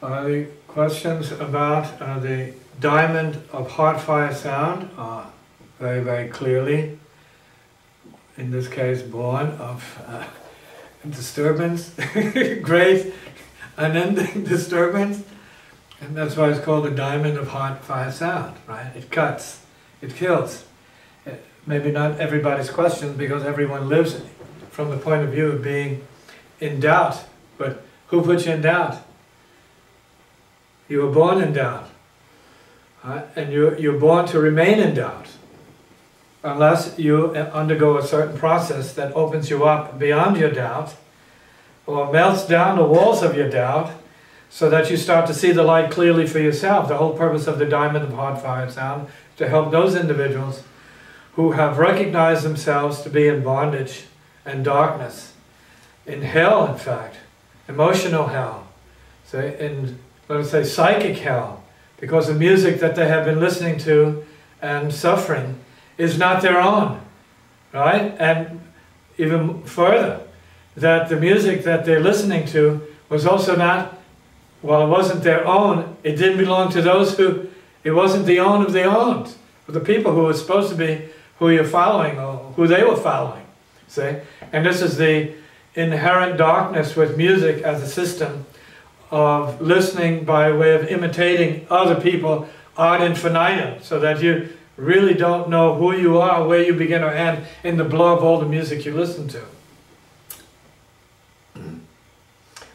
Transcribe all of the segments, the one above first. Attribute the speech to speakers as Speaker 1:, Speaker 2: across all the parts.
Speaker 1: The questions about the diamond of heart fire sound are very, very clearly, in this case, born of disturbance, great unending disturbance, and that's why it's called the diamond of heart fire sound, right? It cuts, it kills. Maybe not everybody's questions, because everyone lives from the point of view of being in doubt, but who put you in doubt? You were born in doubt, and you're born to remain in doubt, unless you undergo a certain process that opens you up beyond your doubt, or melts down the walls of your doubt, so that you start to see the light clearly for yourself. The whole purpose of the diamond of heart fire sound is to help those individuals who have recognized themselves to be in bondage and darkness, in hell, in fact, emotional hell, so in, let us say, psychic hell, because the music that they have been listening to and suffering is not their own, right? And even further, that the music that they're listening to was also not, well, it wasn't their own, it didn't belong to those who, it wasn't the own of the owned, of the people who were supposed to be who you're following, or who they were following, see? And this is the inherent darkness with music as a system of listening by way of imitating other people ad infinitum, so that you really don't know who you are, where you begin or end in the blow of all the music you listen to.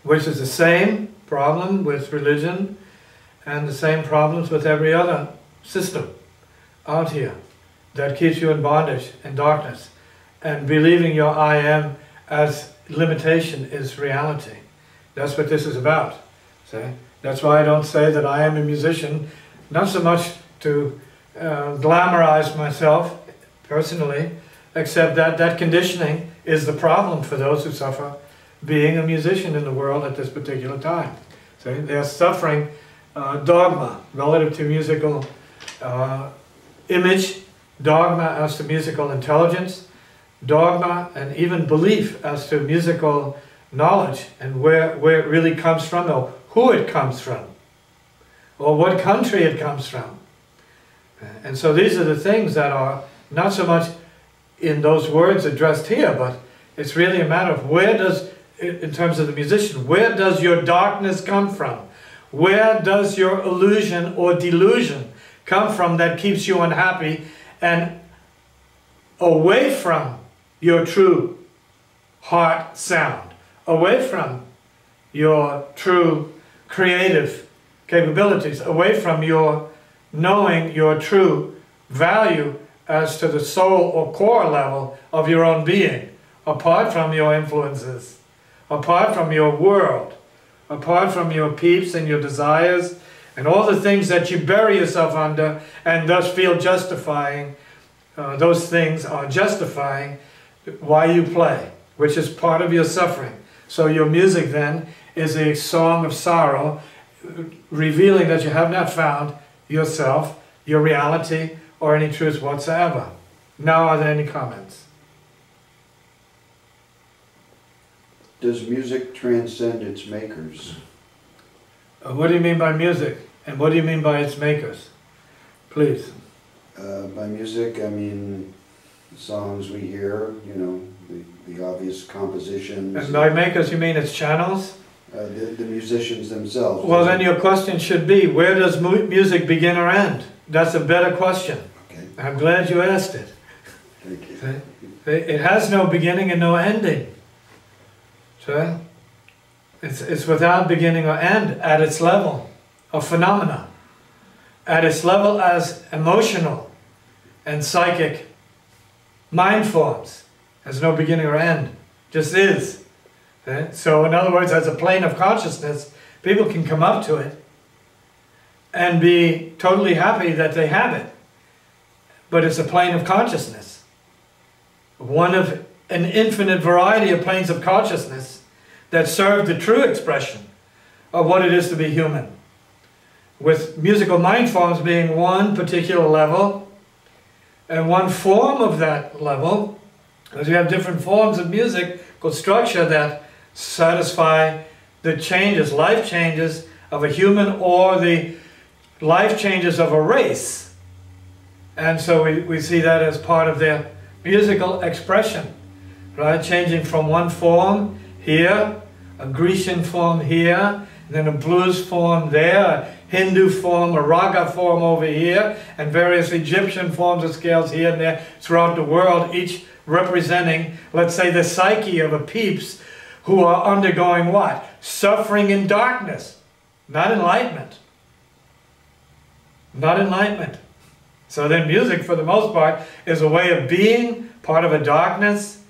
Speaker 1: Which is the same problem with religion and the same problems with every other system out here that keeps you in bondage and darkness and believing your I am as limitation is reality. That's what this is about. See? That's why I don't say that I am a musician, not so much to glamorize myself personally, except that that conditioning is the problem for those who suffer being a musician in the world at this particular time. See? They're suffering dogma relative to musical image, dogma as to musical intelligence, dogma and even belief as to musical knowledge and where it really comes from, or who it comes from, or what country it comes from. And so these are the things that are not so much in those words addressed here, but it's really a matter of where does, in terms of the musician, where does your darkness come from? Where does your illusion or delusion come from that keeps you unhappy and away from your true heart sound, away from your true creative capabilities, away from your knowing your true value as to the soul or core level of your own being, apart from your influences, apart from your world, apart from your peeps and your desires, and all the things that you bury yourself under and thus feel justifying, those things are justifying why you play, which is part of your suffering. So your music then is a song of sorrow, revealing that you have not found yourself, your reality, or any truth whatsoever. Now, are there any comments?
Speaker 2: Does music transcend its makers?
Speaker 1: What do you mean by music? And what do you mean by its makers? Please.
Speaker 2: By music, I mean songs we hear, you know, the obvious compositions.
Speaker 1: And by makers, you mean its channels?
Speaker 2: The musicians themselves.
Speaker 1: Well, then your question should be, where does music begin or end? That's a better question.
Speaker 2: Okay.
Speaker 1: I'm glad you asked it.
Speaker 2: Thank you.
Speaker 1: It has no beginning and no ending. So it's without beginning or end at its level of phenomena, at its level as emotional and psychic mind forms. Has no beginning or end, just is. Okay? So in other words, as a plane of consciousness, people can come up to it and be totally happy that they have it. But it's a plane of consciousness. One of an infinite variety of planes of consciousness that serve the true expression of what it is to be human. With musical mind forms being one particular level, and one form of that level, because you have different forms of musical structure that satisfy the changes, life changes of a human or the life changes of a race. And so we see that as part of their musical expression, right? Changing from one form here, a Grecian form here, and then a blues form there, a Hindu form, a raga form over here, and various Egyptian forms of scales here and there throughout the world, each representing, let's say, the psyche of a peeps who are undergoing what? Suffering in darkness, not enlightenment. Not enlightenment. So then music, for the most part, is a way of being, part of a darkness,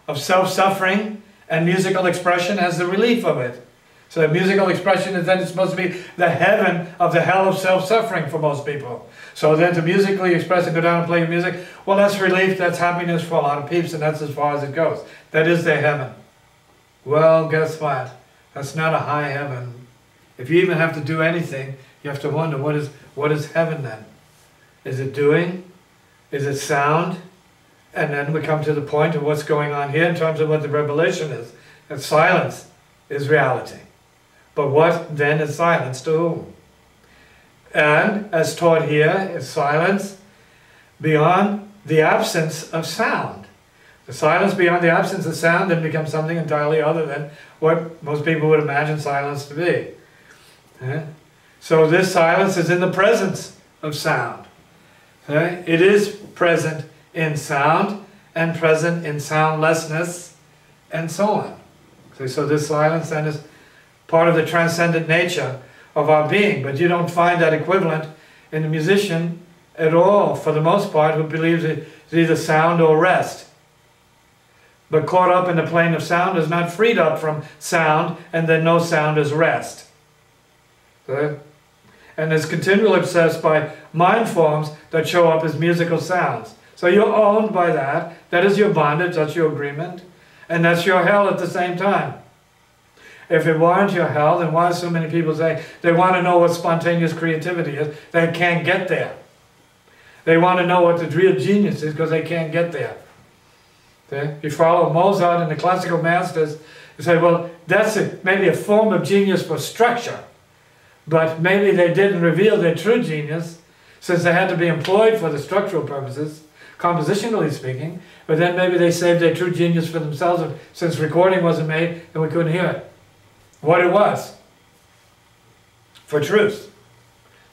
Speaker 1: of self-suffering, and musical expression as the relief of it. So musical expression is then supposed to be the heaven of the hell of self-suffering for most people. So then to musically express and go down and play music, well, that's relief, that's happiness for a lot of peeps, and that's as far as it goes. That is their heaven. Well, guess what? That's not a high heaven. If you even have to do anything, you have to wonder, what is heaven then? Is it doing? Is it sound? And then we come to the point of what's going on here in terms of what the revelation is. And silence is reality. But what then is silence to whom? And as taught here is silence beyond the absence of sound. The silence beyond the absence of sound then becomes something entirely other than what most people would imagine silence to be. So this silence is in the presence of sound. It is present in sound and present in soundlessness and so on. So this silence then is part of the transcendent nature of our being, but you don't find that equivalent in the musician at all, for the most part, who believes it's either sound or rest. But caught up in the plane of sound is not freed up from sound, and then no sound is rest. And is continually obsessed by mind forms that show up as musical sounds. So you're owned by that. That is your bondage, that's your agreement, and that's your hell at the same time. If it weren't your hell, then why do so many people say they want to know what spontaneous creativity is? They can't get there. They want to know what the real genius is because they can't get there. Okay? You follow Mozart and the classical masters, you say, well, that's maybe a form of genius for structure, but maybe they didn't reveal their true genius since they had to be employed for the structural purposes, compositionally speaking, but then maybe they saved their true genius for themselves since recording wasn't made and we couldn't hear it. What it was, for truth.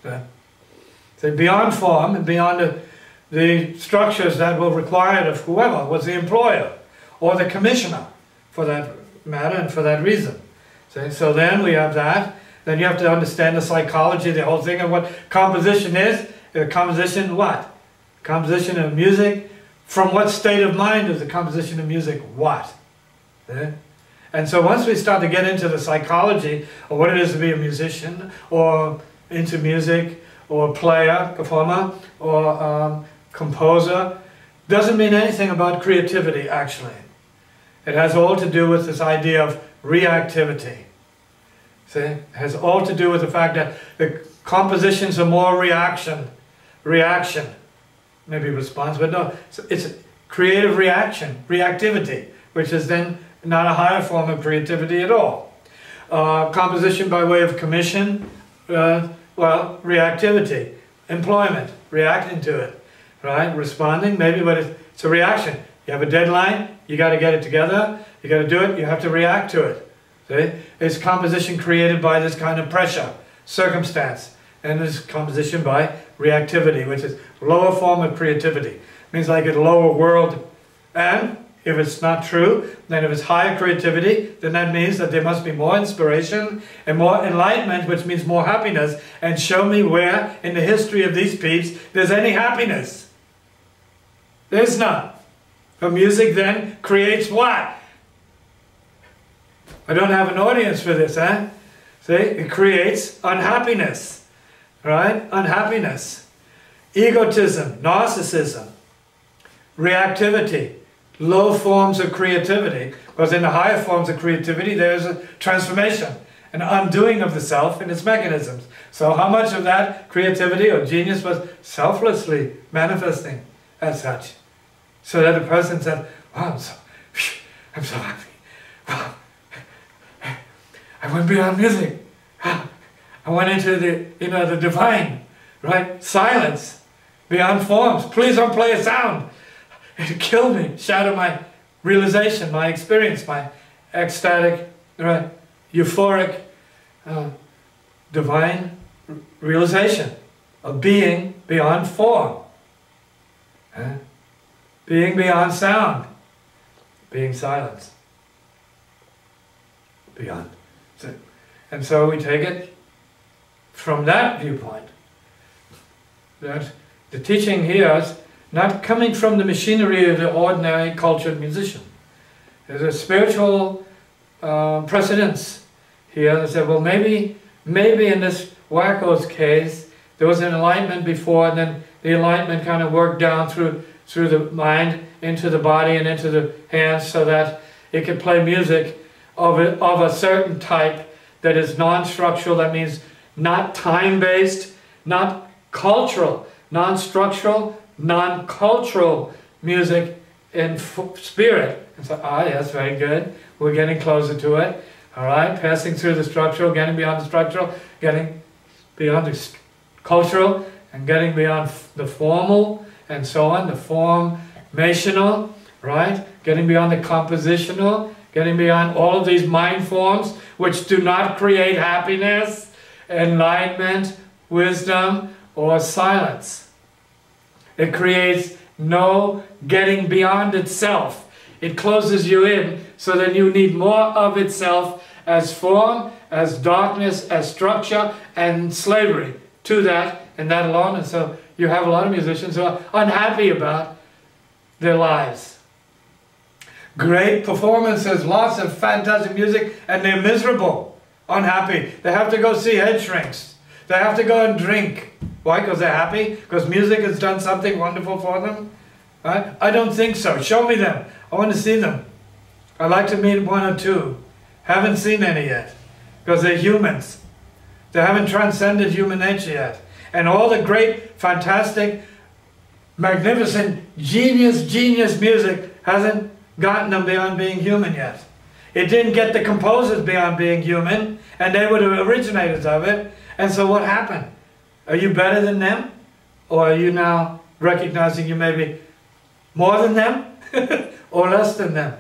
Speaker 1: So beyond form and beyond the structures that were required of whoever was the employer or the commissioner for that matter and for that reason. So then we have that. Then you have to understand the psychology, the whole thing of what composition is. Composition what? Composition of music. From what state of mind is the composition of music what? And so once we start to get into the psychology of what it is to be a musician, or into music, or player, performer, or composer, doesn't mean anything about creativity actually. It has all to do with this idea of reactivity. See? It has all to do with the fact that the compositions are more reaction, maybe response, but no, it's creative reaction, reactivity, which is then not a higher form of creativity at all. Composition by way of commission, well, reactivity, employment, reacting to it, right? Responding, maybe, but it's a reaction. You have a deadline, you got to get it together, you got to do it, you have to react to it. See? It's composition created by this kind of pressure, circumstance, and it's composition by reactivity, which is lower form of creativity. It means like a lower world. And if it's not true, then if it's higher creativity, then that means that there must be more inspiration and more enlightenment, which means more happiness. And show me where in the history of these peeps there's any happiness. There's none. But music then creates what? I don't have an audience for this, eh? See, it creates unhappiness, right? Unhappiness, egotism, narcissism, reactivity. Low forms of creativity, because in the higher forms of creativity there's a transformation, an undoing of the self and its mechanisms. So how much of that creativity or genius was selflessly manifesting as such? So that a person said, wow, I'm so happy. Wow. I went beyond music. I went into the, the divine, right? Silence, beyond forms. Please don't play a sound. It'll kill me, shatter my realization, my experience, my ecstatic, right, euphoric, divine realization of being beyond form, being beyond sound, being silence, beyond. And so we take it from that viewpoint, that the teaching here is not coming from the machinery of the ordinary cultured musician. There's a spiritual precedence here that said, well, maybe in this wacko's case, there was an enlightenment before, and then the enlightenment kind of worked down through the mind, into the body, and into the hands, so that it could play music of a certain type that is non-structural, that means not time-based, not cultural, non-structural, non-cultural music in spirit. And so, yes, very good. We're getting closer to it. All right, passing through the structural, getting beyond the structural, getting beyond the cultural, and getting beyond the formal, and so on, the formational, right? Getting beyond the compositional, getting beyond all of these mind forms which do not create happiness, enlightenment, wisdom, or silence. It creates no getting beyond itself. It closes you in so that you need more of itself as form, as darkness, as structure, and slavery to that and that alone. And so you have a lot of musicians who are unhappy about their lives. Great performances, lots of fantastic music, and they're miserable, unhappy. They have to go see head shrinks. They have to go and drink. Why? Because they're happy? Because music has done something wonderful for them? Right? I don't think so. Show me them. I want to see them. I'd like to meet one or two. Haven't seen any yet. Because they're humans. They haven't transcended human nature yet. And all the great, fantastic, magnificent, genius music hasn't gotten them beyond being human yet. It didn't get the composers beyond being human, and they were the originators of it. And so what happened? Are you better than them? Or are you now recognizing you may be more than them or less than them?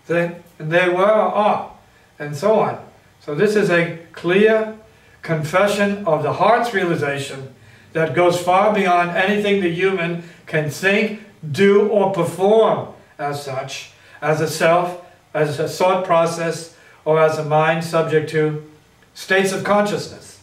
Speaker 1: See? And they were or are, and so on. So this is a clear confession of the heart's realization that goes far beyond anything the human can think, do, or perform as such, as a self, as a thought process, or as a mind subject to states of consciousness.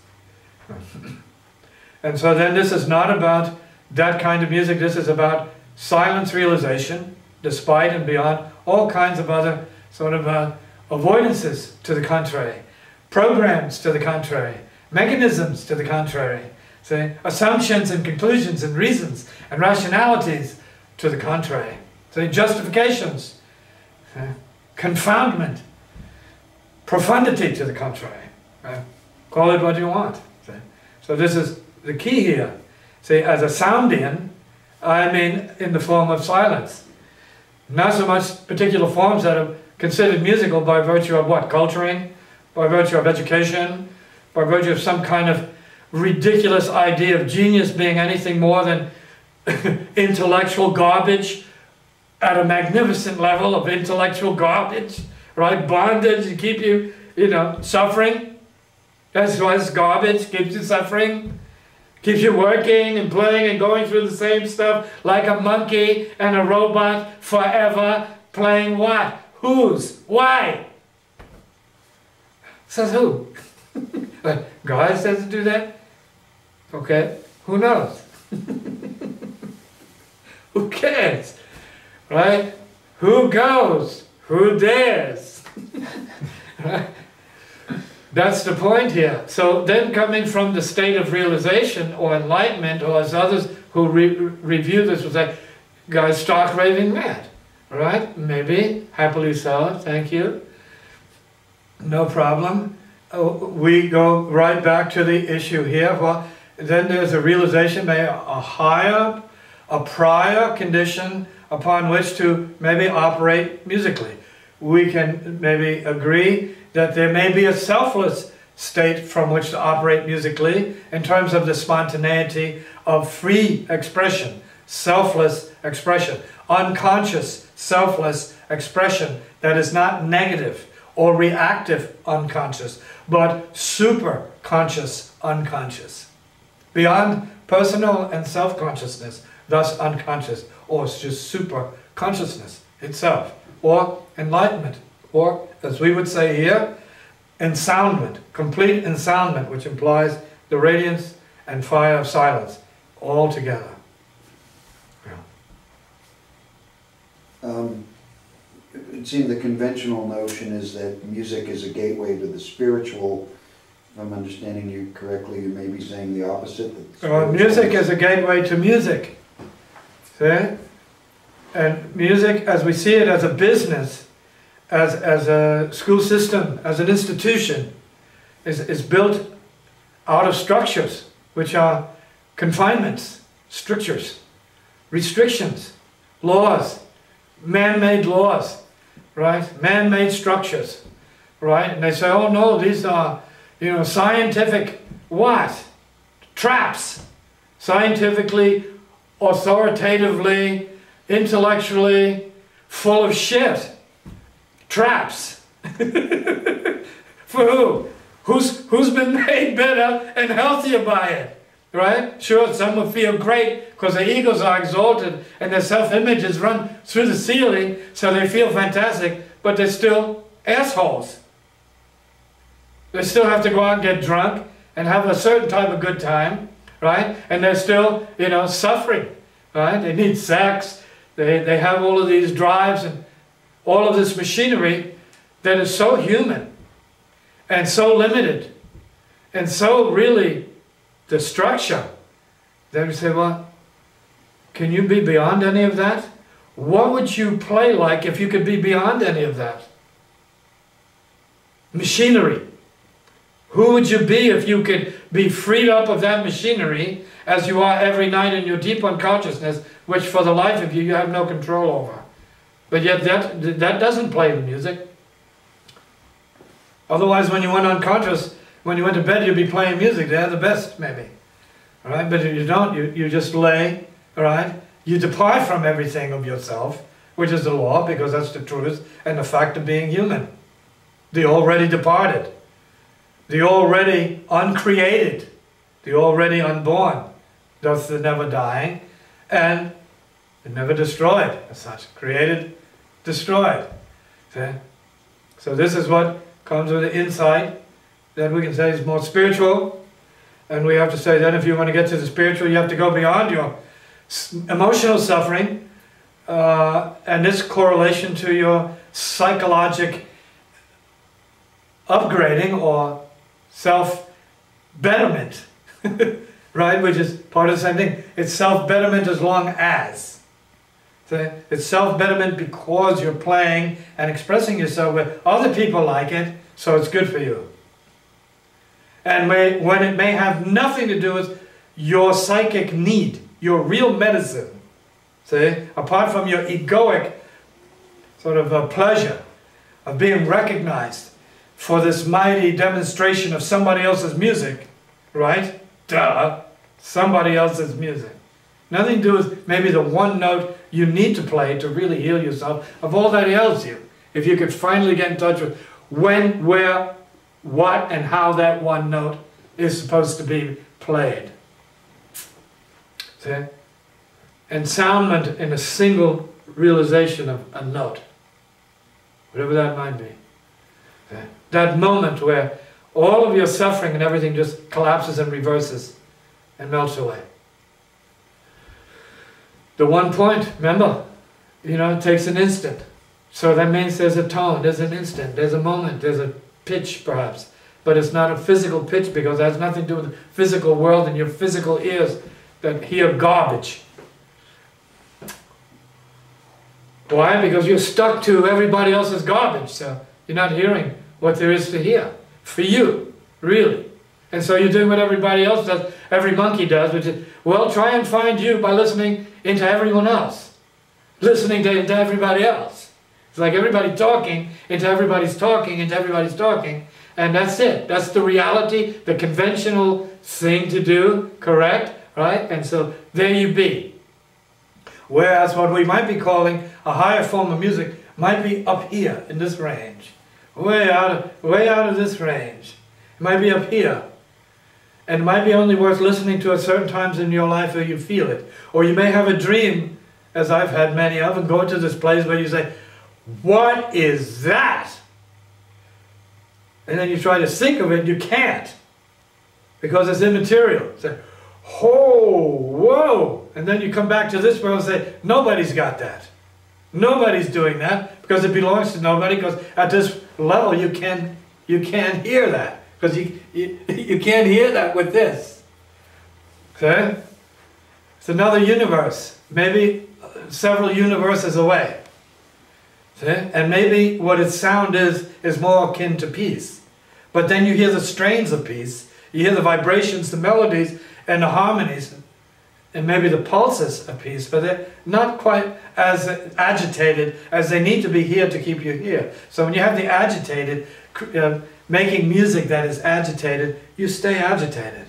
Speaker 1: And so then this is not about that kind of music. This is about silence realization, despite and beyond all kinds of other sort of avoidances to the contrary, programs to the contrary, mechanisms to the contrary, say, assumptions and conclusions and reasons and rationalities to the contrary, say, justifications, confoundment, profundity to the contrary. Call it what you want. See? So this is the key here. See, as a soundian, I mean in the form of silence. Not so much particular forms that are considered musical by virtue of what? Culturing, by virtue of education, by virtue of some kind of ridiculous idea of genius being anything more than intellectual garbage at a magnificent level of intellectual garbage, right? Bondage to keep you, suffering. That's why it's garbage, keeps you suffering. Keeps you working and playing and going through the same stuff like a monkey and a robot forever, playing what? Whose? Why? Says who? God says to do that? Okay, who knows? Who cares? Right? Who goes? Who dares? Right? That's the point here. So then coming from the state of realization or enlightenment, or as others who review this will say, guy's stark raving mad. Right? Maybe. Happily so. Thank you. No problem. We go right back to the issue here. Well, then there's a realization, maybe a prior condition upon which to maybe operate musically. We can maybe agree that there may be a selfless state from which to operate musically in terms of the spontaneity of free expression, selfless expression, unconscious, selfless expression that is not negative or reactive unconscious, but super conscious unconscious. Beyond personal and self-consciousness, thus unconscious, or it's just super consciousness itself, or enlightenment, or as we would say here, ensoundment, complete ensoundment, which implies the radiance and fire of silence all together. Yeah.
Speaker 2: It seemed the conventional notion is that music is a gateway to the spiritual. If I'm understanding you correctly, you may be saying the opposite.
Speaker 1: Music is a gateway to music. See? And music, as we see it as a business, as a school system, as an institution, is built out of structures, which are confinements, strictures, restrictions, laws, man-made laws, right? Man-made structures, right? And they say, oh no, these are, you know, scientific what? Traps. Scientifically, authoritatively, intellectually, full of shit. Traps. For who? Who's been made better and healthier by it? Right? Sure, some will feel great because their egos are exalted and their self-image is run through the ceiling, so they feel fantastic, but they're still assholes. They still have to go out and get drunk and have a certain type of good time, right? And they're still, you know, suffering, right? They need sex, they have all of these drives and all of this machinery that is so human and so limited and so really the structure. Then we say, well, can you be beyond any of that? What would you play like if you could be beyond any of that? Machinery. Who would you be if you could be freed up of that machinery as you are every night in your deep unconsciousness, which for the life of you, you have no control over? But yet that doesn't play the music. Otherwise, when you went unconscious, when you went to bed, you'd be playing music. They're the best, maybe. All right? But if you don't, you just lay, all right? You depart from everything of yourself, which is the law, because that's the truth and the fact of being human. The already departed. The already uncreated. The already unborn. Thus the never dying. And the never destroyed, as such. Created, destroyed. See? So this is what comes with the insight that we can say is more spiritual, and we have to say that if you want to get to the spiritual, you have to go beyond your emotional suffering and its correlation to your psychologic upgrading or self-betterment, right? Which is part of the same thing. It's self-betterment as long as. So it's self-betterment because you're playing and expressing yourself where other people like it, so it's good for you. And when it may have nothing to do with your psychic need, your real medicine, see, apart from your egoic sort of a pleasure of being recognized for this mighty demonstration of somebody else's music, right? Duh, somebody else's music. Nothing to do with maybe the one note you need to play to really heal yourself of all that ails you. If you could finally get in touch with when, where, what, and how that one note is supposed to be played. See? Ensoundment in a single realization of a note, whatever that might be. See? That moment where all of your suffering and everything just collapses and reverses and melts away. The one point, remember, you know, it takes an instant. So that means there's a tone, there's an instant, there's a moment, there's a pitch perhaps. But it's not a physical pitch because it has nothing to do with the physical world and your physical ears that hear garbage. Why? Because you're stuck to everybody else's garbage, so you're not hearing what there is to hear. For you, really. And so you're doing what everybody else does, every monkey does, which is, well, try and find you by listening into everyone else. Listening to everybody else. It's like everybody talking into everybody's talking into everybody's talking, And that's it. That's the reality, the conventional thing to do, correct? Right? And so there you be. Whereas what we might be calling a higher form of music might be up here in this range. Way out of this range. It might be up here. And it might be only worth listening to at certain times in your life where you feel it. Or you may have a dream, as I've had many of, and go to this place where you say, what is that? And then you try to think of it, and you can't. Because it's immaterial. Say, oh, whoa. And then you come back to this world and say, nobody's got that. Nobody's doing that because it belongs to nobody, because at this level you can't hear that. Because you can't hear that with this. Okay? It's another universe. Maybe several universes away. See? And maybe what its sound is more akin to peace. But then you hear the strains of peace. You hear the vibrations, the melodies, and the harmonies, and maybe the pulses of peace, but they're not quite as agitated as they need to be here to keep you here. So when you have the agitated, making music that is agitated, you stay agitated.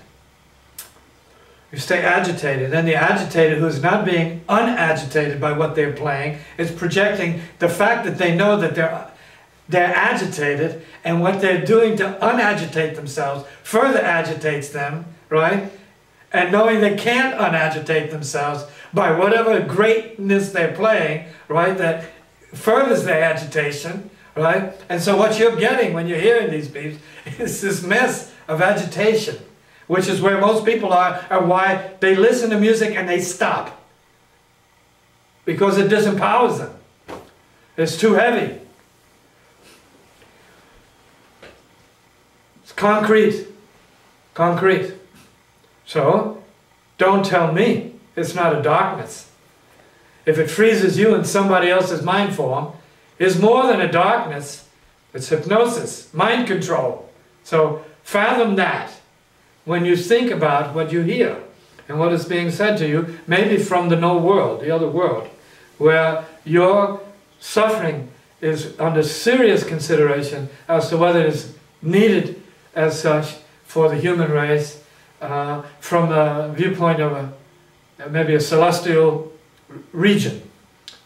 Speaker 1: You stay agitated. And the agitated, who is not being unagitated by what they're playing, is projecting the fact that they know that they're agitated, and what they're doing to unagitate themselves further agitates them, right? And knowing they can't unagitate themselves by whatever greatness they're playing, right, that furthers their agitation, right? And so what you're getting when you're hearing these beats is this mess of agitation, which is where most people are, and why they listen to music and they stop. Because it disempowers them. It's too heavy. It's concrete. Concrete. So, don't tell me it's not a darkness. If it freezes you in somebody else's mind form, it's more than a darkness. It's hypnosis, mind control. So, fathom that when you think about what you hear and what is being said to you, maybe from the no world, the other world, where your suffering is under serious consideration as to whether it is needed as such for the human race, from the viewpoint of maybe a celestial region,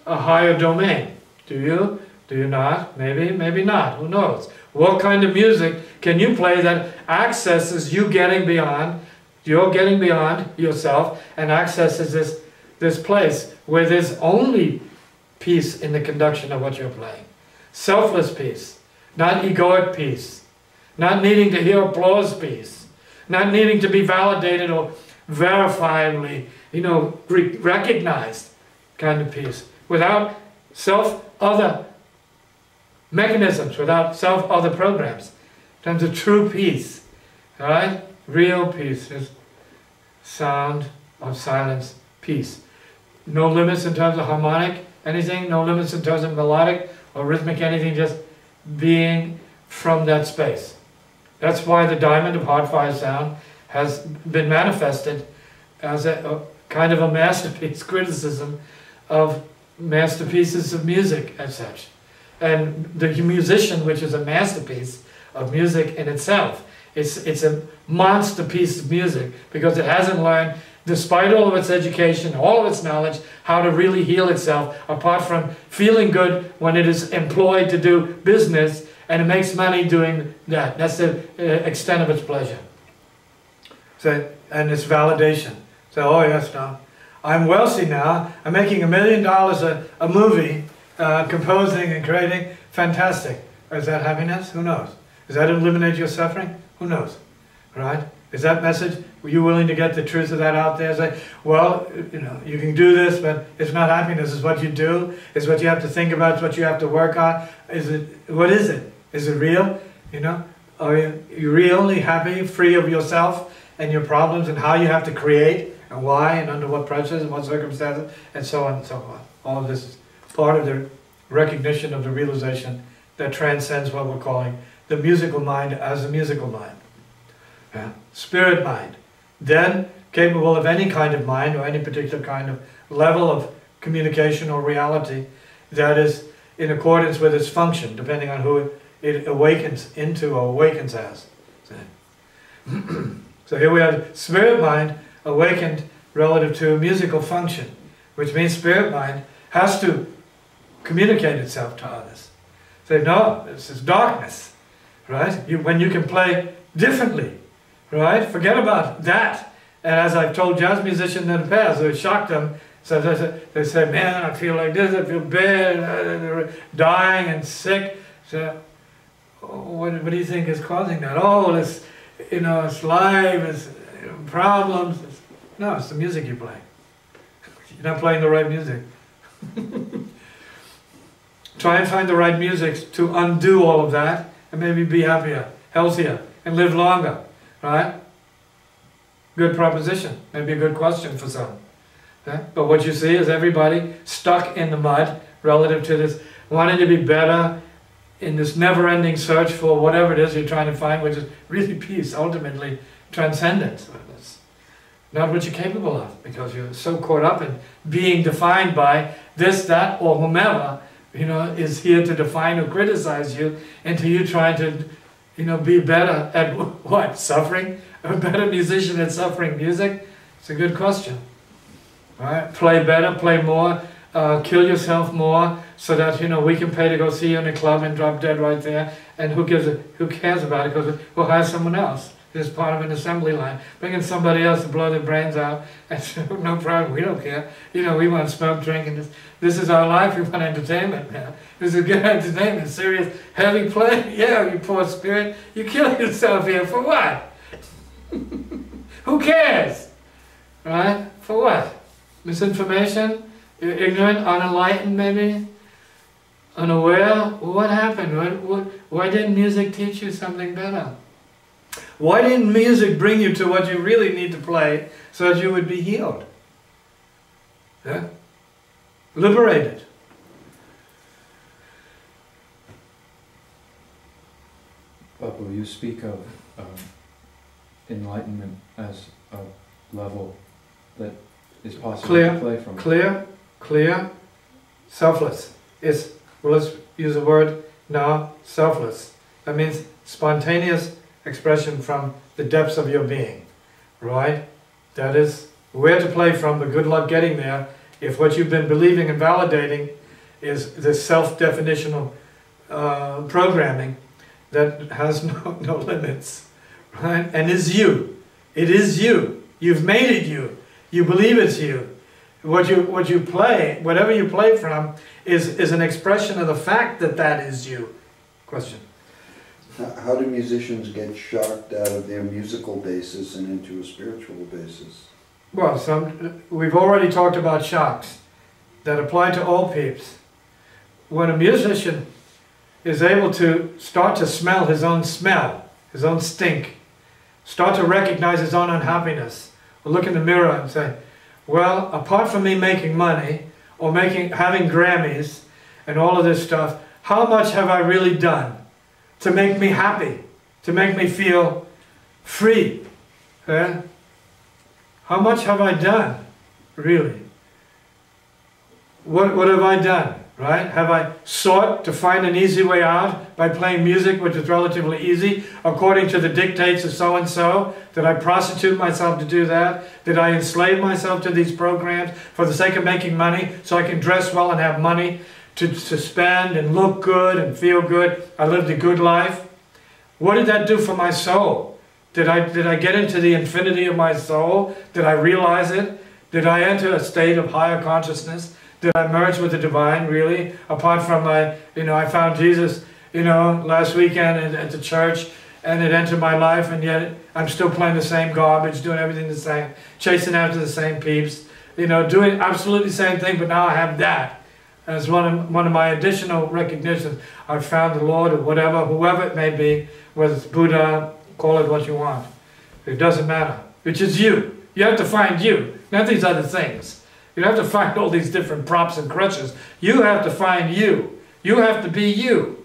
Speaker 1: a higher domain. Do you? Do you not? Maybe, maybe not. Who knows? What kind of music can you play that accesses you getting beyond, you're getting beyond yourself, and accesses this place where there's only peace in the conduction of what you're playing. Selfless peace, not egoic peace, not needing to hear applause peace, not needing to be validated or verifiably, recognized kind of peace, without self-other mechanisms, without self-other programs. In terms of true peace, all right? Real peace is sound of silence, peace. No limits in terms of harmonic, anything, no limits in terms of melodic or rhythmic, anything, just being from that space. That's why the diamond of heart fire sound has been manifested as a kind of a masterpiece criticism of masterpieces of music as such. And the musician, which is a masterpiece of music in itself, it's a monster piece of music because it hasn't learned, despite all of its education, all of its knowledge, how to really heal itself, apart from feeling good when it is employed to do business, and it makes money doing that. That's the extent of its pleasure. So, and its validation. So, oh yes, no, I'm wealthy now. I'm making $1 million a movie, composing and creating. Fantastic. Is that happiness? Who knows? Does that eliminate your suffering? Who knows? Right? Is that message? Were you willing to get the truth of that out there? Say, well, you can do this, but it's not happiness. It's what you do. It's what you have to think about. It's what you have to work on. What is it? Is it real? Are you really happy, free of yourself and your problems and how you have to create and why and under what pressures and what circumstances and so on and so on. All of this is part of the recognition of the realization that transcends what we're calling the musical mind as a musical mind. Spirit mind, then capable of any kind of mind or any particular kind of level of communication or reality that is in accordance with its function, depending on who it awakens into or awakens as. So here we have spirit mind awakened relative to a musical function, which means spirit mind has to communicate itself to others. Say, no, this is darkness, right? When you can play differently, right? Forget about that. And as I've told jazz musicians in the past, it shocked them. So they say, man, I feel like this, I feel bad, they're dying and sick. So, what do you think is causing that? Oh, it's, you know, it's life, it's problems. No, it's the music you play. You're not playing the right music. Try and find the right music to undo all of that and maybe be happier, healthier, and live longer, right? Good proposition, maybe a good question for some. Yeah? But what you see is everybody stuck in the mud relative to this, wanting to be better in this never-ending search for whatever it is you're trying to find, which is really peace, ultimately transcendence. That's not what you're capable of, because you're so caught up in being defined by this, that, or whomever, you know, is here to define or criticize you, into you trying to, you know, be better at what? Suffering? A better musician at suffering music? It's a good question. All right? Play better, play more, kill yourself more, so that, you know, we can pay to go see you in a club and drop dead right there, and who cares about it, because we'll hire someone else. It's part of an assembly line. Bring in somebody else to blow their brains out, and no problem, we don't care. You know, we want to smoke, drink, and this is our life, we want entertainment, man. This is good entertainment, serious, heavy play. Yeah, you poor spirit, you kill yourself here, for what? Who cares? Right? For what? Misinformation? You're ignorant, unenlightened maybe? Unaware? What happened? Why didn't music teach you something better? Why didn't music bring you to what you really need to play so that you would be healed? Yeah? Liberated.
Speaker 3: Papa, you speak of enlightenment as a level that is possible to play from. Clear, selfless. Well, let's use a word now, selfless. That means spontaneous expression from the depths of your being, right? That is where to play from, but good luck getting there if what you've been believing and validating is this self-definitional programming that has no limits, right? And is you. It is you. You've made it you. You believe it's you. What you play, whatever you play from, is an expression of the fact that that is you. Question.
Speaker 2: How do musicians get shocked out of their musical basis and into a spiritual basis?
Speaker 1: Well, we've already talked about shocks that apply to all peeps. When a musician is able to start to smell, his own stink, start to recognize his own unhappiness, or look in the mirror and say, well, apart from me making money, or having Grammys, and all of this stuff, how much have I really done to make me happy, to make me feel free? Yeah? How much have I done, really? What have I done, right? Have I sought to find an easy way out by playing music, which is relatively easy, according to the dictates of so-and-so? Did I prostitute myself to do that? Did I enslave myself to these programs for the sake of making money, so I can dress well and have money to spend and look good and feel good? I lived a good life. What did that do for my soul? Did I get into the infinity of my soul? Did I realize it? Did I enter a state of higher consciousness? Did I merge with the divine, really? Apart from my, I found Jesus, last weekend at the church, and it entered my life, and yet I'm still playing the same garbage, doing everything the same, chasing after the same peeps, doing absolutely the same thing, but now I have that. As one of my additional recognitions, I've found the Lord, or whatever, whoever it may be, whether it's Buddha, call it what you want. It doesn't matter. Which is you. You have to find you, not these other things. You don't have to find all these different props and crutches. You have to find you. You have to be you.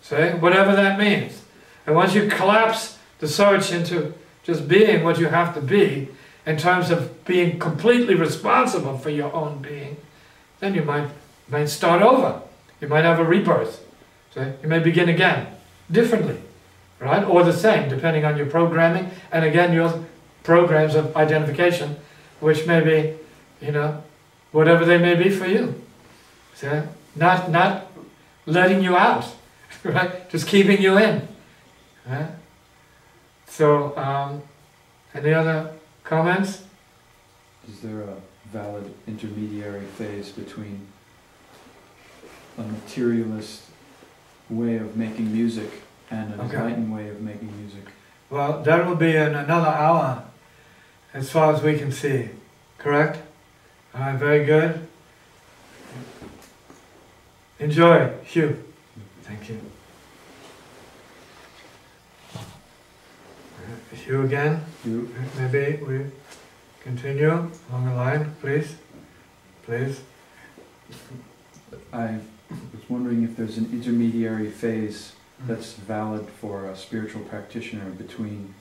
Speaker 1: See? Whatever that means. And once you collapse the search into just being what you have to be, in terms of being completely responsible for your own being, then you might start over. You might have a rebirth. See? You may begin again. differently, right? Or the same, depending on your programming, and again, your programs of identification, which may be, you know, whatever they may be for you. So, not letting you out, right? Just keeping you in. Right? So, any other comments?
Speaker 3: Is there a valid intermediary phase between a materialist way of making music and an enlightened way of making music?
Speaker 1: Well, that will be in another hour, as far as we can see. Correct? All right, very good. Enjoy, Hugh. Thank you. Hugh again.
Speaker 3: Hugh.
Speaker 1: Maybe we continue along the line, please. Please.
Speaker 3: I was wondering if there's an intermediary phase that's valid for a spiritual practitioner between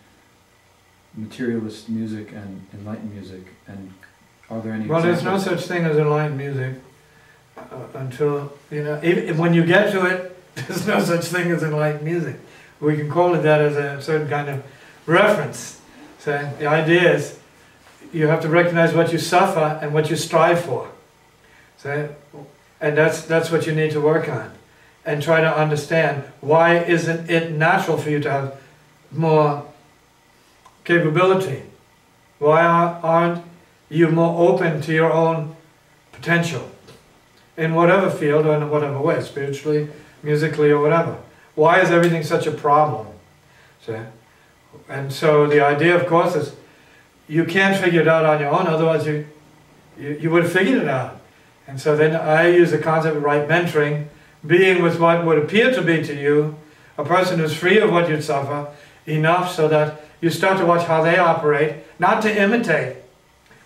Speaker 3: materialist music and enlightened music, and are there any
Speaker 1: Well, there's no
Speaker 3: examples?
Speaker 1: such thing as enlightened music until, you know, even when you get to it, there's no such thing as enlightened music. We can call it that as a certain kind of reference. So the idea is you have to recognize what you suffer and what you strive for. So, and that's what you need to work on, and try to understand why isn't it natural for you to have more capability? Why aren't you more open to your own potential in whatever field or in whatever way, spiritually, musically, or whatever? Why is everything such a problem? So, and so the idea, of course, is you can't figure it out on your own, otherwise you would have figured it out. And so then I use the concept of right mentoring, being with what would appear to be to you, a person who's free of what you'd suffer, enough so that you start to watch how they operate, not to imitate,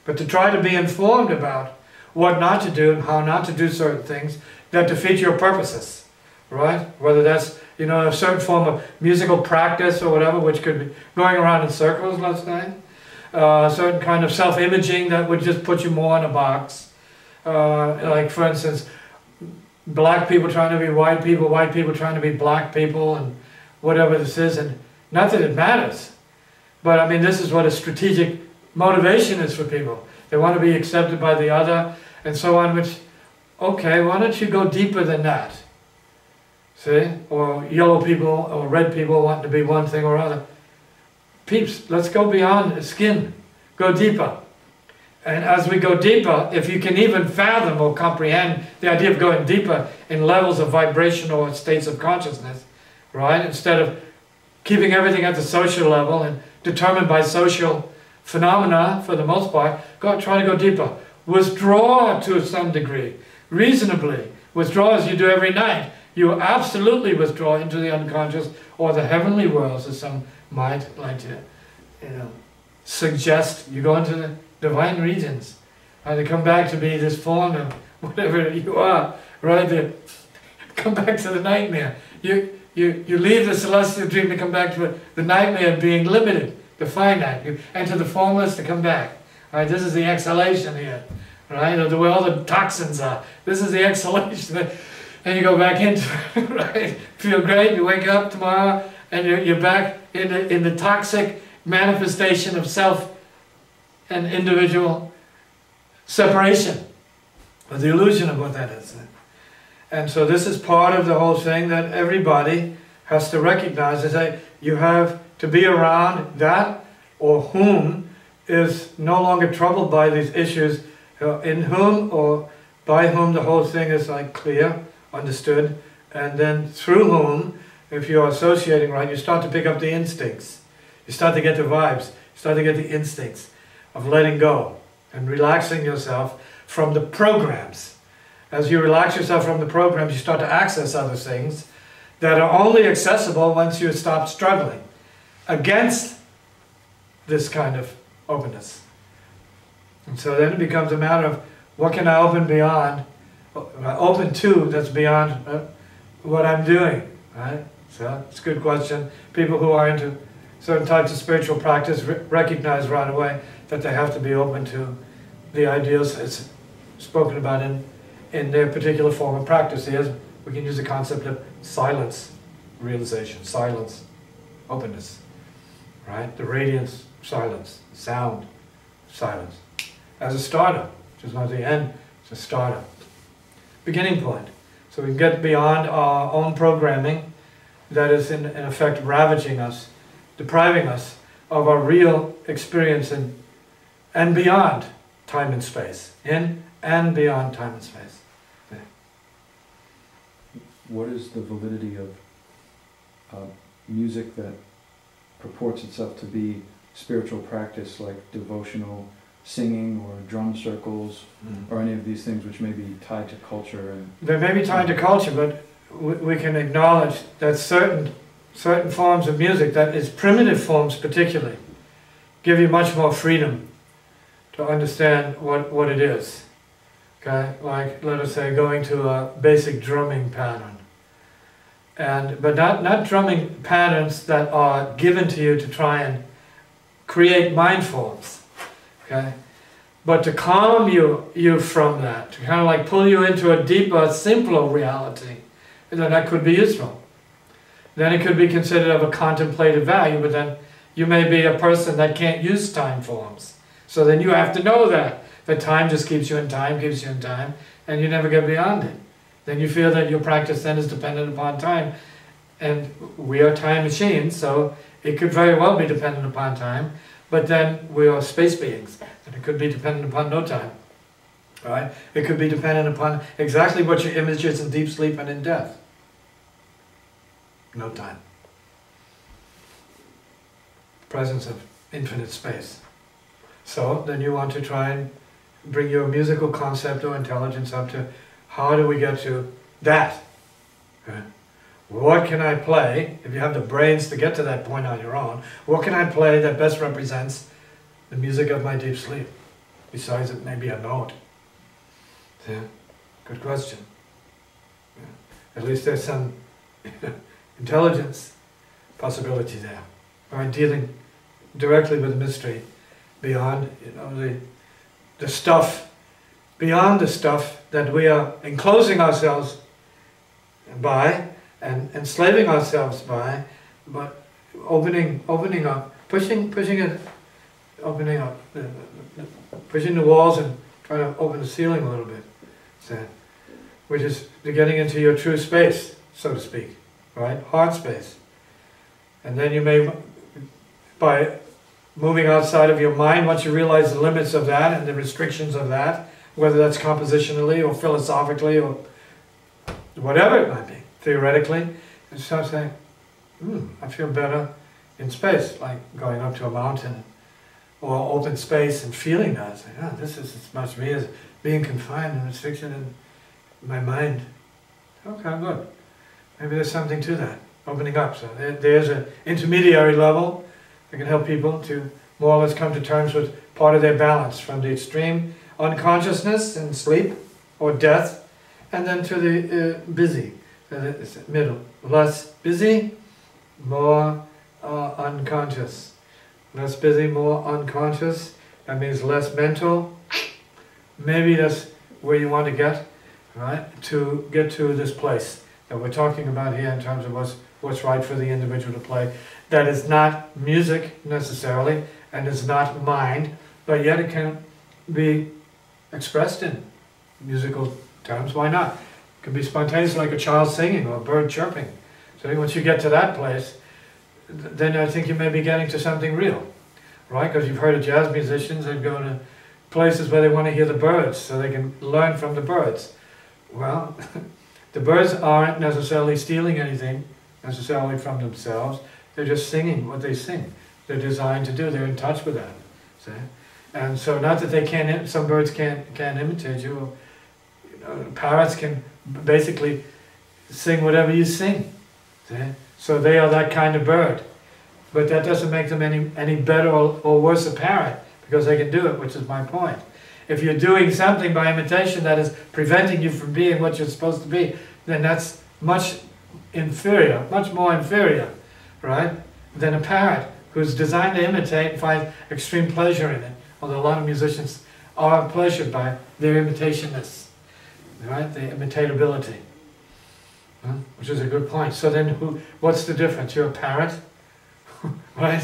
Speaker 1: but to try to be informed about what not to do and how not to do certain things that defeat your purposes, right? Whether that's, you know, a certain form of musical practice or whatever, which could be going around in circles, let's say, a certain kind of self-imaging that would just put you more in a box. Like, for instance, black people trying to be white people trying to be black people, and whatever this is, and not that it matters, but I mean, this is what a strategic motivation is for people. They want to be accepted by the other, and so on, which, okay, why don't you go deeper than that? See? Or yellow people or red people wanting to be one thing or other. Peeps, let's go beyond the skin. Go deeper. And as we go deeper, if you can even fathom or comprehend the idea of going deeper in levels of vibration or states of consciousness, right? Instead of keeping everything at the social level and determined by social phenomena for the most part, try to go deeper. Withdraw to some degree, reasonably. Withdraw as you do every night. You absolutely withdraw into the unconscious or the heavenly worlds, as some might like to, you know, suggest. You go into the divine regions, and to come back to be this form of whatever you are, right? To come back to the nightmare. You leave the celestial dream to come back to the nightmare of being limited, the finite. You enter the formless to come back. Right? This is the exhalation here, right? Of where all the toxins are. This is the exhalation. And you go back into it, right? Feel great. You wake up tomorrow, and you're back in the toxic manifestation of self and individual separation, or the illusion of what that is. And so this is part of the whole thing that everybody has to recognize, is that you have to be around that or whom is no longer troubled by these issues, in whom or by whom the whole thing is like clear, understood, and then through whom, if you're associating right, you start to pick up the instincts. You start to get the vibes, you start to get the instincts of letting go and relaxing yourself from the programs. As you relax yourself from the programs, you start to access other things that are only accessible once you stop struggling against this kind of openness. And so then it becomes a matter of, what can I open beyond, open to that's beyond what I'm doing, right? So it's a good question. People who are into certain types of spiritual practice recognize right away that they have to be open to the ideas as spoken about in their particular form of practice. We can use the concept of silence, realization, silence, openness, right? The radiance, silence, sound, silence. As a starter, which is not the end, it's a starter. Beginning point. So we can get beyond our own programming that is in effect ravaging us, depriving us of our real experience and beyond time and space. In and beyond time and space. Yeah.
Speaker 3: What is the validity of music that purports itself to be spiritual practice, like devotional singing or drum circles, or any of these things which may be tied to culture? And
Speaker 1: they may be tied to culture, but we can acknowledge that certain forms of music, that is primitive forms particularly, give you much more freedom to understand what it is. Okay, like let us say going to a basic drumming pattern, but not drumming patterns that are given to you to try and create mind forms. Okay, but to calm you from that, to kind of like pull you into a deeper, simpler reality, and then that could be useful. Then it could be considered of a contemplative value, but then you may be a person that can't use time forms. So then you have to know that time just keeps you in time, and you never get beyond it. Then you feel that your practice then is dependent upon time. And we are time machines, so it could very well be dependent upon time, but then we are space beings, and it could be dependent upon no time. Right? It could be dependent upon exactly what your image is in deep sleep and in death. No time. Presence of infinite space. So then you want to try and bring your musical concept or intelligence up to how do we get to that? Okay. What can I play, if you have the brains to get to that point on your own, what can I play that best represents the music of my deep sleep? Besides it may be a note. Yeah. Good question. Yeah. At least there's some intelligence possibility there. All right, dealing directly with the mystery beyond, the stuff, beyond the stuff that we are enclosing ourselves by and enslaving ourselves by, but opening up, pushing it, opening up, pushing the walls and trying to open the ceiling a little bit, so, which is getting into your true space, so to speak, right? Heart space. And then you may, by moving outside of your mind, once you realize the limits of that and the restrictions of that, whether that's compositionally or philosophically or whatever it might be, theoretically, and start saying, I feel better in space, like going up to a mountain or open space and feeling that. Say, this is as much me as being confined and restricted in my mind. Okay, good. Maybe there's something to that, opening up. So there's an intermediary level that can help people to more or less come to terms with part of their balance, from the extreme unconsciousness and sleep or death, and then to the busy, the middle. Less busy, more unconscious. Less busy, more unconscious. That means less mental. Maybe that's where you want to get, right? To get to this place that we're talking about here in terms of what's right for the individual to play. That is not music necessarily, and is not mind, but yet it can be expressed in musical terms. Why not? It can be spontaneous, like a child singing or a bird chirping. So once you get to that place, then I think you may be getting to something real, right? Because you've heard of jazz musicians that go to places where they want to hear the birds so they can learn from the birds. Well, the birds aren't necessarily stealing anything necessarily from themselves. They're just singing what they sing. They're designed to do. They're in touch with that. See? And so not that they can't, some birds can't imitate you. Parrots can basically sing whatever you sing. See? So they are that kind of bird. But that doesn't make them any better or worse a parrot, because they can do it, which is my point. If you're doing something by imitation that is preventing you from being what you're supposed to be, then that's much inferior, much more inferior, right, than a parrot who's designed to imitate and finds extreme pleasure in it. Although a lot of musicians are pleasured by their imitationness, right, their imitatability. Which is a good point. So then what's the difference? You're a parrot, right?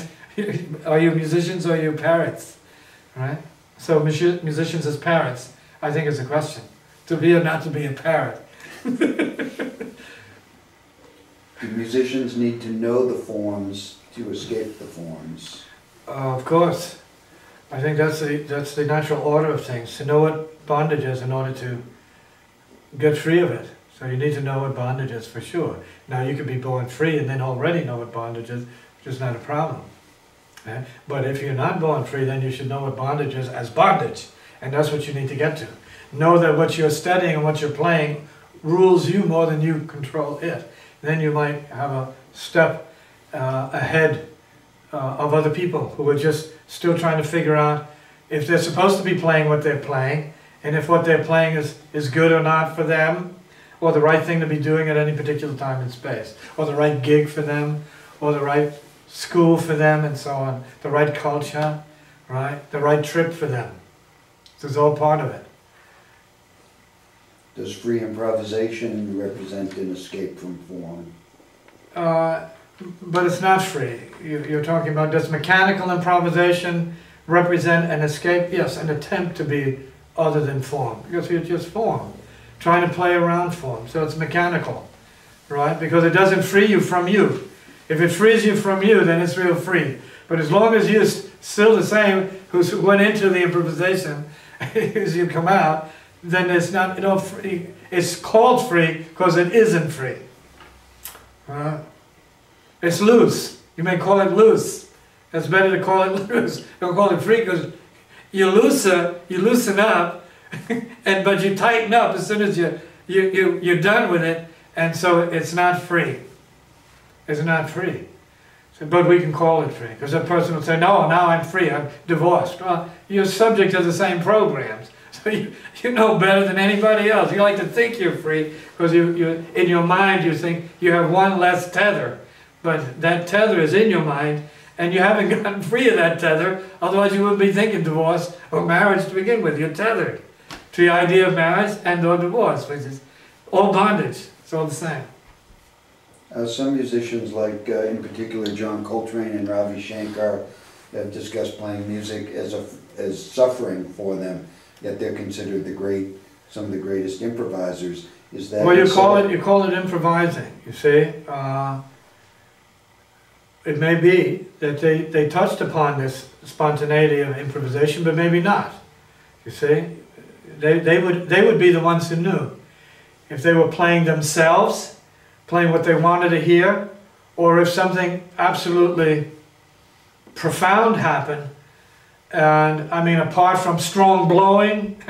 Speaker 1: Are you musicians or are you parrots, right? So musicians as parrots, I think is a question. To be or not to be a parrot.
Speaker 2: Do musicians need to know the forms to escape the forms?
Speaker 1: Of course. I think that's the natural order of things. To know what bondage is in order to get free of it. So you need to know what bondage is for sure. Now you could be born free and then already know what bondage is, which is not a problem. But if you're not born free, then you should know what bondage is as bondage. And that's what you need to get to. Know that what you're studying and what you're playing rules you more than you control it. Then you might have a step ahead of other people who are just still trying to figure out if they're supposed to be playing what they're playing, and if what they're playing is good or not for them, or the right thing to be doing at any particular time and space, or the right gig for them, or the right school for them, and so on, the right culture, right? The right trip for them. This is all part of it.
Speaker 2: Does free improvisation represent an escape from form?
Speaker 1: But it's not free. You're talking about, does mechanical improvisation represent an escape? Yes, an attempt to be other than form. Because you're just form. Trying to play around form. So it's mechanical, right? Because it doesn't free you from you. If it frees you from you, then it's real free. But as long as you're still the same who went into the improvisation as you come out, then it's not free. It's called free because it isn't free. It's loose. You may call it loose. It's better to call it loose. Don't call it free because you loosen up, but you tighten up as soon as you're done with it, and so it's not free. It's not free. So, but we can call it free because a person will say, "No, now I'm free. I'm divorced." Well, you're subject to the same programs. So you know better than anybody else. You like to think you're free because you in your mind you think you have one less tether. But that tether is in your mind and you haven't gotten free of that tether. Otherwise you wouldn't be thinking divorce or marriage to begin with. You're tethered to the idea of marriage and or divorce, which is all bondage. It's all the same.
Speaker 2: Some musicians, like in particular John Coltrane and Ravi Shankar, have discussed playing music as suffering for them. Yet they're considered some of the greatest improvisers. Is that? Well,
Speaker 1: you call it improvising. You see, it may be that they touched upon this spontaneity of improvisation, but maybe not. You see, they would be the ones who knew if they were playing themselves, playing what they wanted to hear, or if something absolutely profound happened. And I mean, apart from strong blowing,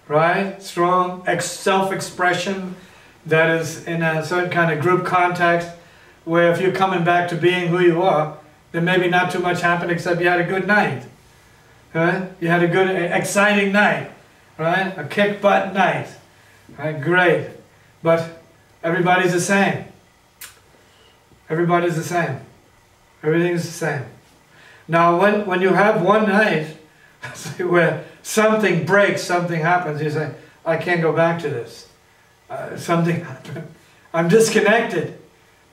Speaker 1: right? Strong self-expression that is in a certain kind of group context, where if you're coming back to being who you are, then maybe not too much happened except you had a good night. Right? You had a good, exciting night, right? A kick-butt night. Right? Great. But everybody's the same. Everybody's the same. Everything's the same. Now, when you have one night where something breaks, something happens, you say, I can't go back to this. Something happened. I'm disconnected.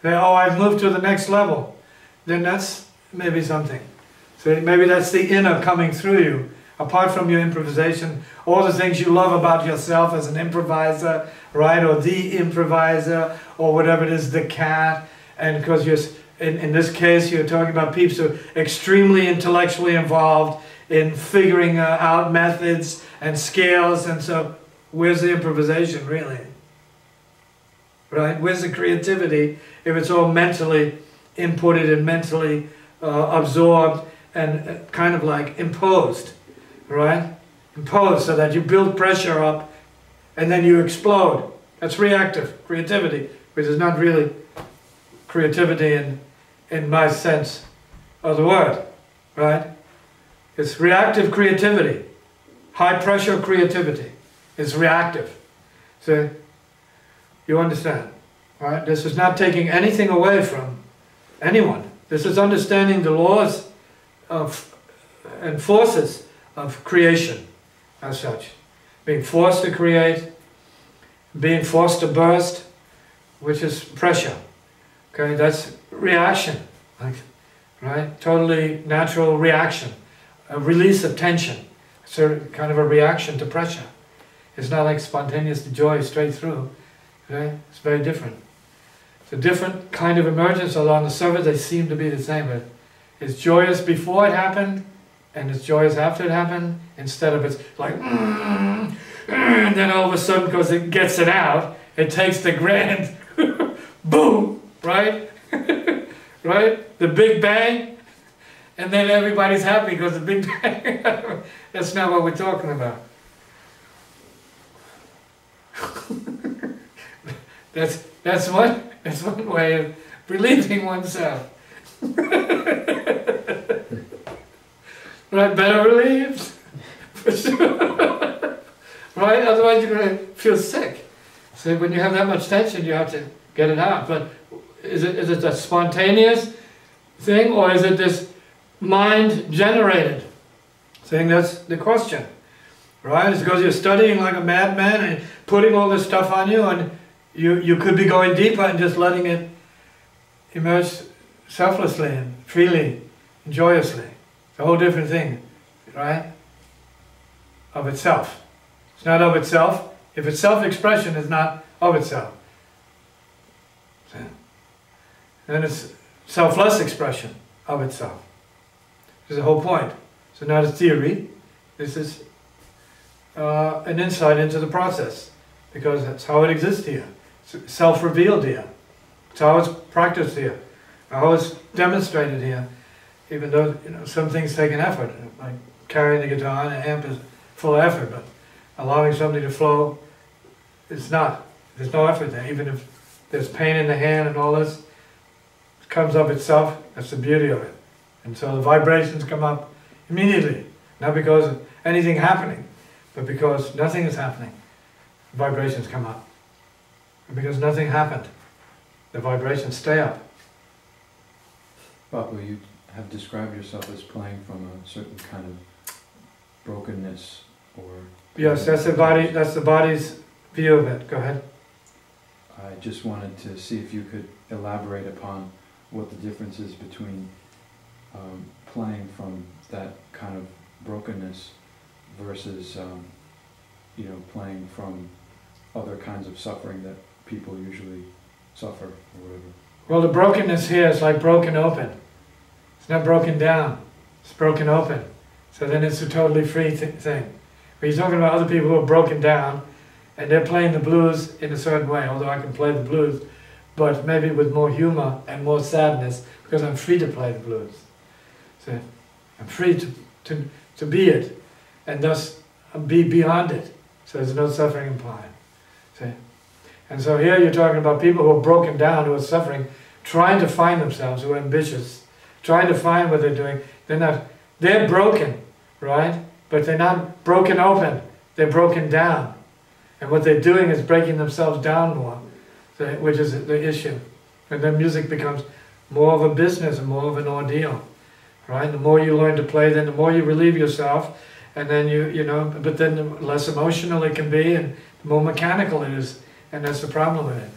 Speaker 1: Oh, I've moved to the next level. Then that's maybe something. So maybe that's the inner coming through you. Apart from your improvisation, all the things you love about yourself as an improviser, right? Or the improviser, or whatever it is, the cat. And because you're... In this case, you're talking about people who are extremely intellectually involved in figuring out methods and scales, and so where's the improvisation, really? Right? Where's the creativity if it's all mentally inputted and mentally absorbed and kind of like imposed, right? Imposed so that you build pressure up and then you explode. That's reactive creativity, which is not really creativity in my sense of the word, right? It's reactive creativity. High pressure creativity is reactive. So, you understand, right? This is not taking anything away from anyone. This is understanding the laws and forces of creation as such. Being forced to create, being forced to burst, which is pressure. Okay, that's reaction, like, right? Totally natural reaction, a release of tension. So kind of a reaction to pressure. It's not like spontaneous joy straight through. Okay? It's very different. It's a different kind of emergence, although on the surface they seem to be the same. But it's joyous before it happened, and it's joyous after it happened, instead of it's like, and then all of a sudden, because it gets it out, it takes the grand boom, right? Right? The Big Bang, and then everybody's happy because the Big Bang. That's not what we're talking about. That's one way of relieving oneself. Right, better relieved, for sure. Right, otherwise you're going to feel sick. So when you have that much tension, you have to get it out. But is it a spontaneous thing, or is it this mind-generated thing? That's the question, right? It's because you're studying like a madman and putting all this stuff on you, and you could be going deeper and just letting it emerge selflessly and freely and joyously. It's a whole different thing, right? Of itself. It's not of itself. If it's self-expression, it's not of itself. Then it's selfless expression of itself. This is the whole point. So not a theory. This is an insight into the process, because that's how it exists here. It's self-revealed here. It's how it's practiced here. How it's demonstrated here. Even though some things take an effort, like carrying the guitar and an amp is full of effort, but allowing something to flow, it's not. There's no effort there. Even if there's pain in the hand and all this, it comes of itself. That's the beauty of it. And so the vibrations come up immediately, not because of anything happening, but because nothing is happening. The vibrations come up. And because nothing happened, the vibrations stay up.
Speaker 3: Papa, you have described yourself as playing from a certain kind of brokenness, or...
Speaker 1: Yes, that's the body. That's the body's view of it. Go ahead.
Speaker 3: I just wanted to see if you could elaborate upon what the difference is between playing from that kind of brokenness versus, playing from other kinds of suffering that people usually suffer, or whatever.
Speaker 1: Well, the brokenness here is like broken open. It's not broken down. It's broken open. So then it's a totally free thing. When you're talking about other people who are broken down, and they're playing the blues in a certain way, although I can play the blues, but maybe with more humor and more sadness, because I'm free to play the blues. So I'm free to be it, and thus be beyond it. So there's no suffering implied. See? And so here you're talking about people who are broken down, who are suffering, trying to find themselves, who are ambitious, trying to find what they're doing. They're broken, right? But they're not broken open, they're broken down. And what they're doing is breaking themselves down more, which is the issue. And then music becomes more of a business and more of an ordeal, right? The more you learn to play, then the more you relieve yourself, and then but then the less emotional it can be, and the more mechanical it is, and that's the problem with it.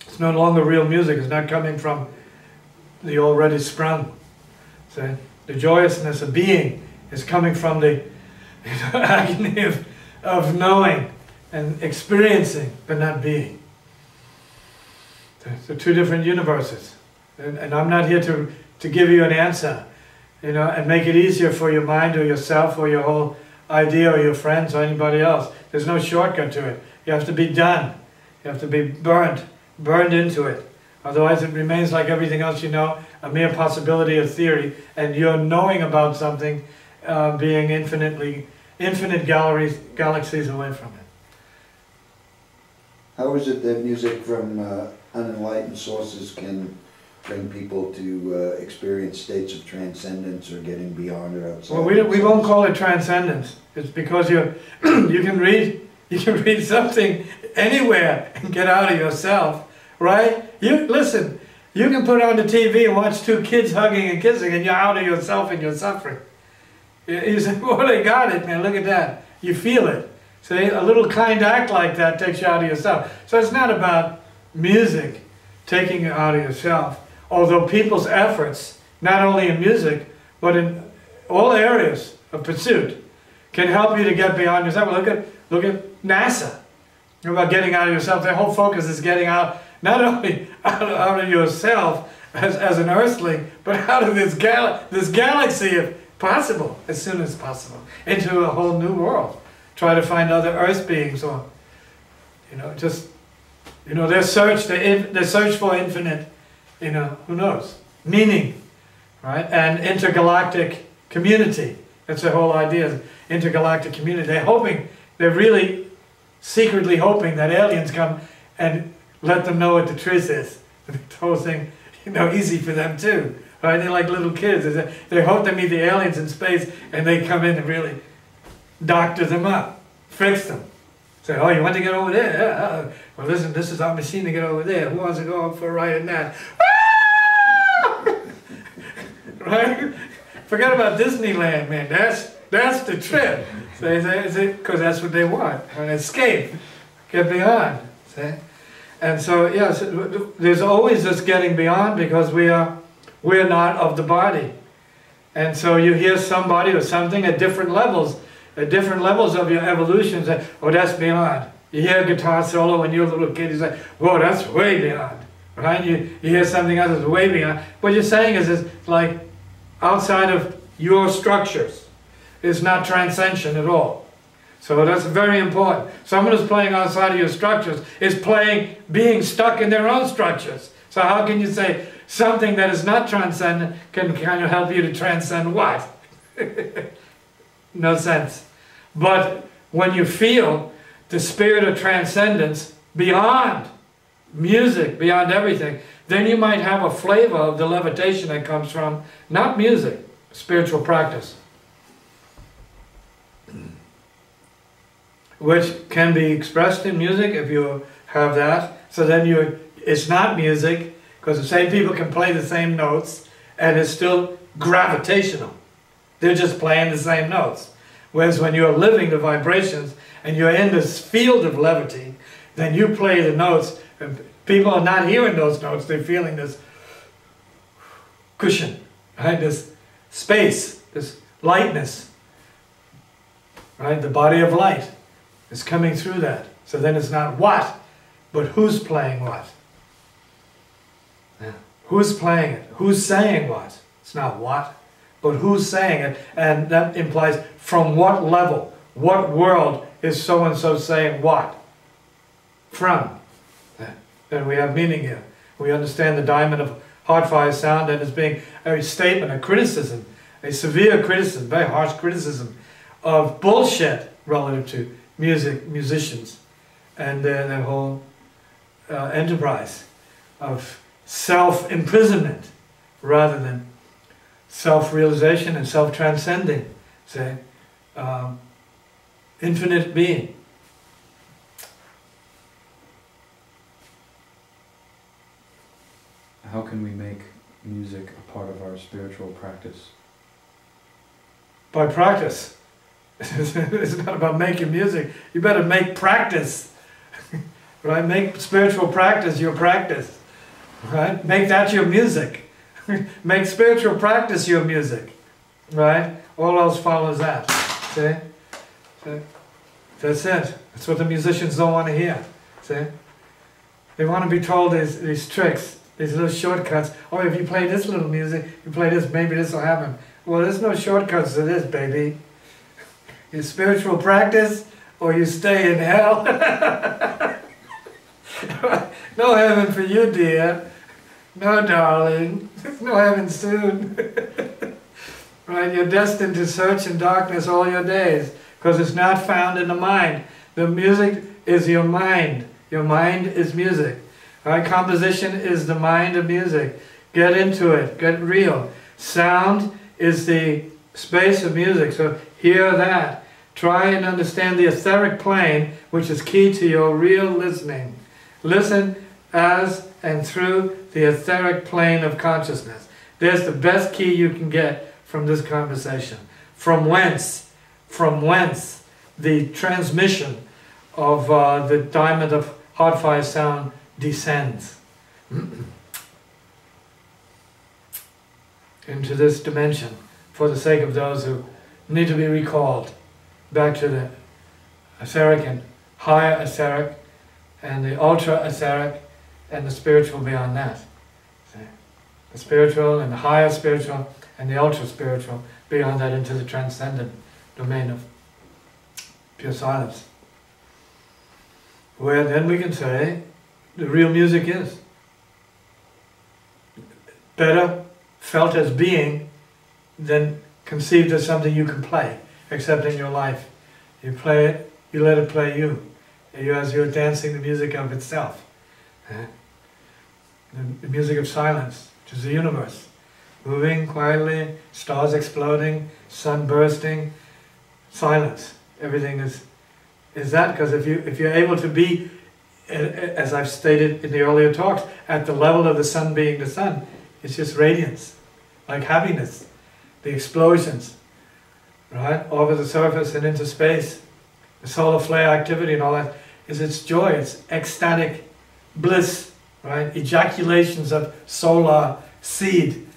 Speaker 1: It's no longer real music. It's not coming from the already sprung. See? The joyousness of being is coming from the agony of knowing and experiencing, but not being. So two different universes. And I'm not here to give you an answer, and make it easier for your mind or yourself or your whole idea or your friends or anybody else. There's no shortcut to it. You have to be done. You have to be burned into it. Otherwise it remains like everything else a mere possibility of theory, and you're knowing about something being infinite galaxies away from it.
Speaker 2: How is it that music from unenlightened sources can bring people to experience states of transcendence or getting beyond or outside?
Speaker 1: Well, we won't call it transcendence. It's because you can read something anywhere and get out of yourself, right? Listen, you can put on the TV and watch two kids hugging and kissing, and you're out of yourself and your suffering. You say, well, they got it, man, look at that. You feel it. See, a little kind act like that takes you out of yourself. So it's not about music taking you out of yourself. Although people's efforts, not only in music, but in all areas of pursuit, can help you to get beyond yourself. Look at NASA. About getting out of yourself. Their whole focus is getting out, not only out of yourself as an earthling, but out of this galaxy, if possible, as soon as possible, into a whole new world. Try to find other Earth beings, or their search for infinite, who knows, meaning, right? And intergalactic community. That's the whole idea, intergalactic community. They're really secretly hoping that aliens come and let them know what the truth is. The whole thing, easy for them too. Right? They're like little kids. They hope they meet the aliens in space and they come in and really doctor them up, fix them. Say, oh, you want to get over there? Yeah. Well, listen, this is our machine to get over there. Who wants to go up for a ride in that? Right? Forget about Disneyland, man. That's the trip. Because that's what they want. An escape. Get beyond. See? And so, yes, there's always this getting beyond, because we're not of the body. And so you hear somebody or something at different levels of your evolution, say, oh, that's beyond. You hear a guitar solo when you're a little kid, you say, whoa, that's way beyond. Right? You hear something else that's way beyond. What you're saying is it's like outside of your structures. It's not transcension at all. So that's very important. Someone who's playing outside of your structures is being stuck in their own structures. So how can you say something that is not transcendent can kind of help you to transcend what? No sense. But when you feel the spirit of transcendence beyond music, beyond everything, then you might have a flavor of the levitation that comes from, not music, spiritual practice, which can be expressed in music if you have that. So then it's not music, because the same people can play the same notes and it's still gravitational. They're just playing the same notes. Whereas when you're living the vibrations and you're in this field of levity, then you play the notes and people are not hearing those notes, they're feeling this cushion, right? This space, this lightness, right? The body of light is coming through that. So then it's not what, but who's playing what. Yeah. Who's playing it? Who's saying what? It's not what, but who's saying it, and that implies from what level, what world is so-and-so saying what from. And we have meaning here. We understand the diamond of Heartfire sound and as being a statement, a criticism, a severe criticism, very harsh criticism of bullshit relative to musicians and their whole enterprise of self-imprisonment rather than self-realization and self-transcending, say, infinite being.
Speaker 3: How can we make music a part of our spiritual practice?
Speaker 1: By practice. It's not about making music. You better make practice. Right? Make spiritual practice your practice. Right? Make that your music. Make spiritual practice your music. Right? All else follows that. See? See? That's it. That's what the musicians don't want to hear. See? They want to be told these tricks, these little shortcuts. Oh, if you play this little music, you play this, maybe this will happen. Well, there's no shortcuts to this, baby. Your spiritual practice, or you stay in hell. No heaven for you, dear. No, darling. No heaven soon. Right? You're destined to search in darkness all your days, because it's not found in the mind. The music is your mind. Your mind is music. Right? Composition is the mind of music. Get into it. Get real. Sound is the space of music. So hear that. Try and understand the etheric plane, which is key to your real listening. Listen as and through the etheric plane of consciousness. There's the best key you can get from this conversation. From whence the transmission of the diamond of heart fire sound descends into this dimension for the sake of those who need to be recalled back to the etheric and higher etheric and the ultra etheric and the spiritual beyond that. See? The spiritual and the higher spiritual and the ultra spiritual beyond that into the transcendent domain of pure silence. Where then we can say the real music is better felt as being than conceived as something you can play, except in your life. You play it, you let it play you. As you're dancing the music of itself. The music of silence, which is the universe. Moving quietly, stars exploding, sun bursting, silence. Everything is that, because if you're able to be, as I've stated in the earlier talks, at the level of the sun being the sun, it's just radiance, like happiness, the explosions, right, over the surface and into space, the solar flare activity and all that, is its joy, it's ecstatic bliss, right, ejaculations of solar seed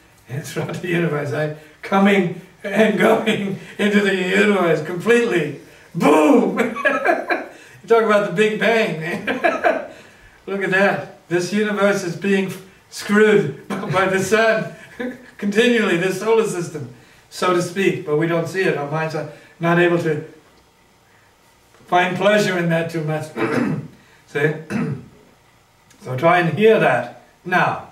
Speaker 1: throughout the universe, right, coming and going into the universe completely. Boom! You talk about the Big Bang, man. Look at that. This universe is being screwed by the sun continually, this solar system, so to speak, but we don't see it. Our minds are not able to find pleasure in that too much. See? So try and hear that now.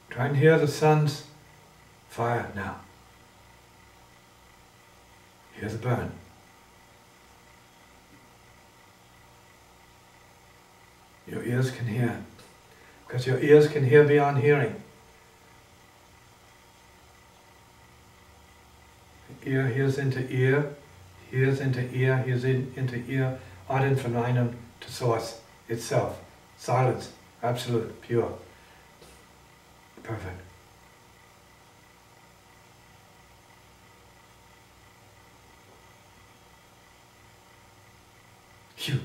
Speaker 1: Try and hear the sun's fire now. Hear the burn. Your ears can hear, because your ears can hear beyond hearing. Ear hears into ear, hears into ear, hears into ear, ad infinitum to source itself. Silence, absolute, pure. Perfect. Phew.